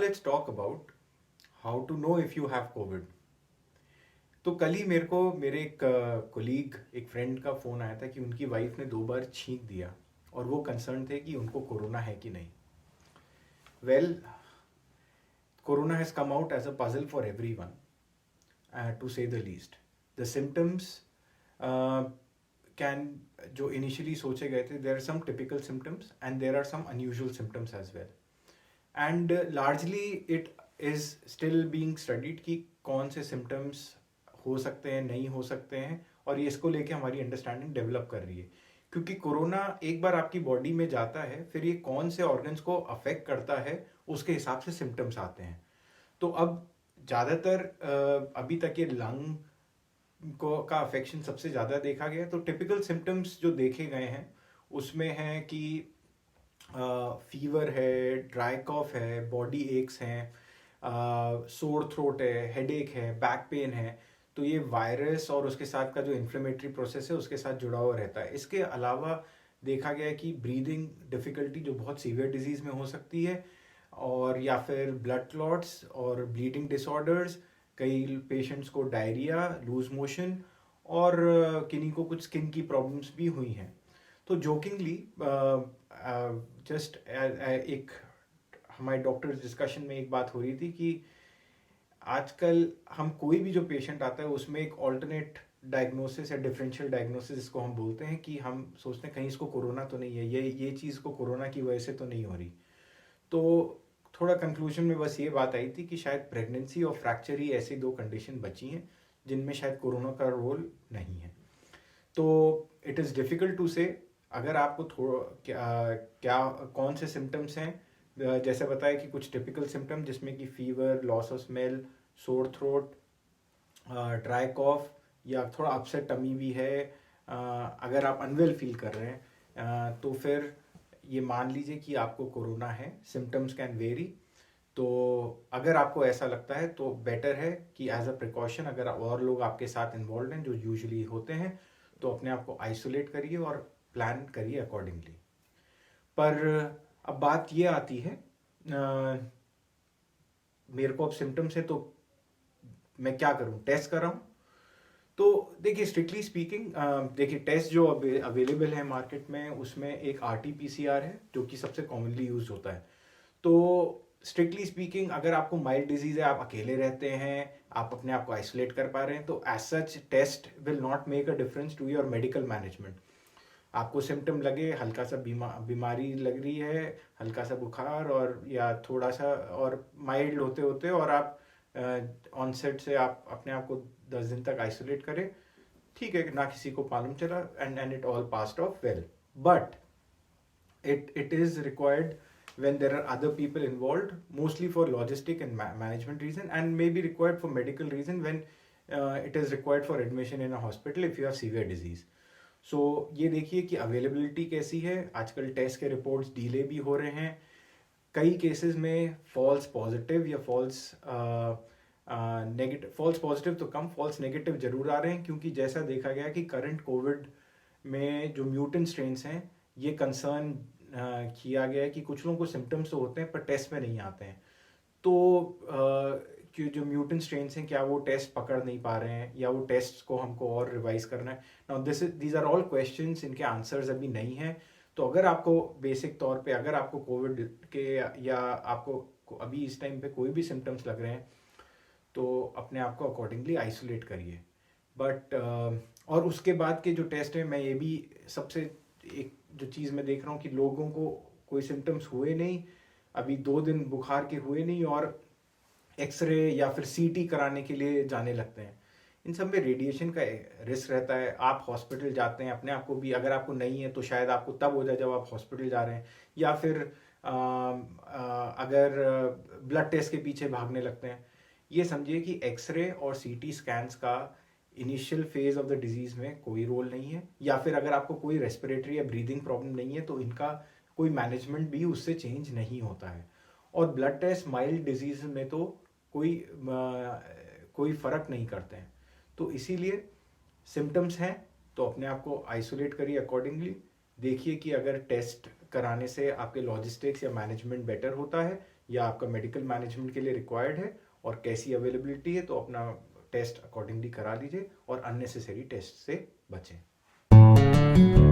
let's talk about how to know if you have COVID. तो कल ही मेरे को मेरे एक कोलीग एक फ्रेंड का फ़ोन आया था कि उनकी वाइफ ने 2 बार छींक दिया और वो कंसर्न थे कि उनको कोरोना है कि नहीं. Well, corona has come out as a puzzle for everyone, to say the least. The symptoms can जो इनिशियली सोचे गए थे, there are some typical symptoms and there are some unusual symptoms as well. And largely it is still being studied कि कौन से symptoms हो सकते हैं, नहीं हो सकते हैं, और ये इसको लेके हमारी अंडरस्टैंडिंग डेवलप कर रही है. क्योंकि कोरोना एक बार आपकी बॉडी में जाता है, फिर ये कौन से ऑर्गन्स को अफेक्ट करता है उसके हिसाब से सिम्टम्स आते हैं. तो अब ज़्यादातर अभी तक ये लंग को का अफेक्शन सबसे ज़्यादा देखा गया. तो टिपिकल सिम्टम्स जो देखे गए हैं उसमें है कि फीवर है, ड्राई कॉफ है, बॉडी एक्स हैं, सोर थ्रोट है, हेडेक है, बैक पेन है. तो ये वायरस और उसके साथ का जो इन्फ्लेमेटरी प्रोसेस है उसके साथ जुड़ा हुआ रहता है. इसके अलावा देखा गया है कि ब्रीदिंग डिफ़िकल्टी जो बहुत सीवियर डिजीज़ में हो सकती है, और या फिर ब्लड क्लॉट्स और ब्लीडिंग डिसऑर्डर्स. कई पेशेंट्स को डायरिया, लूज मोशन, और किन्हीं को कुछ स्किन की प्रॉब्लम्स भी हुई हैं. तो जोकिंगली जस्ट एक हमारे डॉक्टर्स डिस्कशन में एक बात हो रही थी कि आजकल हम कोई भी जो पेशेंट आता है उसमें एक ऑल्टरनेट डायग्नोसिस या डिफरेंशियल डायग्नोसिस इसको हम बोलते हैं कि हम सोचते हैं कहीं इसको कोरोना तो नहीं है, ये चीज़ को कोरोना की वजह से तो नहीं हो रही. तो थोड़ा कंक्लूजन में बस ये बात आई थी कि शायद प्रेगनेंसी और फ्रैक्चर ही ऐसी 2 कंडीशन बची हैं जिनमें शायद कोरोना का रोल नहीं है. तो इट इज़ डिफ़िकल्ट टू से. अगर आपको थोड़ा क्या कौन से सिम्टम्स हैं, जैसे बताया कि कुछ टिपिकल सिम्टम जिसमें कि fever, loss of smell, sore throat, dry cough, या थोड़ा अपसेट टमी भी है. अगर आप अनवेल फील कर रहे हैं तो फिर ये मान लीजिए कि आपको कोरोना है. Symptoms can very. तो अगर आपको ऐसा लगता है तो बेटर है कि एज अ प्रिकॉशन, अगर और लोग आपके साथ इन्वॉल्व हैं जो यूजुअली होते हैं, तो अपने आप को आइसोलेट करिए और प्लान करिए अकॉर्डिंगली. पर अब बात ये आती है, मेरे को अब सिम्टम्स है तो मैं क्या करूं, टेस्ट कर रहा हूं. तो देखिए, स्ट्रिक्टली स्पीकिंग, देखिए टेस्ट जो अवेलेबल है मार्केट में उसमें एक RT-PCR है जो कि सबसे कॉमनली यूज होता है. तो स्ट्रिक्टली स्पीकिंग, अगर आपको माइल्ड डिजीज है, आप अकेले रहते हैं, आप अपने आप को आइसोलेट कर पा रहे हैं, तो as such test will not make a difference to your medical management. आपको सिम्टम लगे, हल्का सा बीमारी लग रही है, हल्का सा बुखार, और या थोड़ा सा और माइल्ड होते होते, और आप ऑनसेट से आप अपने आप को 10 दिन तक आइसोलेट करें, ठीक है, ना किसी को मालूम चला, and it all passed of well. But it is required when there are other people involved, mostly for logistic and management reason, and maybe required for medical reason when it is required for admission in a hospital if you have severe disease. So ये देखिए कि availability कैसी है. आजकल test के reports delay भी हो रहे हैं. कई केसेस में फॉल्स पॉजिटिव या फॉल्स नेगेटिव, फॉल्स पॉजिटिव तो कम, फॉल्स नेगेटिव जरूर आ रहे हैं, क्योंकि जैसा देखा गया कि करंट कोविड में जो म्यूटेंट स्ट्रेन्स हैं, ये कंसर्न किया गया है कि कुछ लोगों को सिम्टम्स तो होते हैं पर टेस्ट में नहीं आते हैं. तो कि जो म्यूटेंट स्ट्रेन्स हैं, क्या वो टेस्ट पकड़ नहीं पा रहे हैं, या वो टेस्ट को हमको और रिवाइज करना है. Now these are all questions, इनके आंसर्स अभी नहीं हैं. तो अगर आपको बेसिक तौर पे, अगर आपको कोविड के या आपको अभी इस टाइम पे कोई भी सिम्टम्स लग रहे हैं, तो अपने आप को अकॉर्डिंगली आइसोलेट करिए. बट और उसके बाद के जो टेस्ट हैं, मैं ये भी सबसे एक जो चीज़ मैं देख रहा हूँ कि लोगों को कोई सिम्टम्स हुए नहीं, अभी 2 दिन बुखार के हुए नहीं, और एक्सरे या फिर CT कराने के लिए जाने लगते हैं. इन सब में रेडिएशन का रिस्क रहता है. आप हॉस्पिटल जाते हैं, अपने आप को भी, अगर आपको नहीं है तो शायद आपको तब हो जाए जब आप हॉस्पिटल जा रहे हैं, या फिर अगर ब्लड टेस्ट के पीछे भागने लगते हैं. ये समझिए कि एक्सरे और CT स्कैन्स का initial phase of the disease में कोई रोल नहीं है, या फिर अगर आपको कोई रेस्पिरेटरी या ब्रीदिंग प्रॉब्लम नहीं है तो इनका कोई मैनेजमेंट भी उससे चेंज नहीं होता है. और ब्लड टेस्ट माइल्ड डिजीज में तो कोई फ़र्क नहीं करते हैं. तो इसीलिए सिम्टम्स हैं तो अपने आप को आइसोलेट करिए अकॉर्डिंगली. देखिए कि अगर टेस्ट कराने से आपके लॉजिस्टिक्स या मैनेजमेंट बेटर होता है, या आपका मेडिकल मैनेजमेंट के लिए रिक्वायर्ड है, और कैसी अवेलेबिलिटी है, तो अपना टेस्ट अकॉर्डिंगली करा लीजिए और अननेसेसरी टेस्ट से बचें।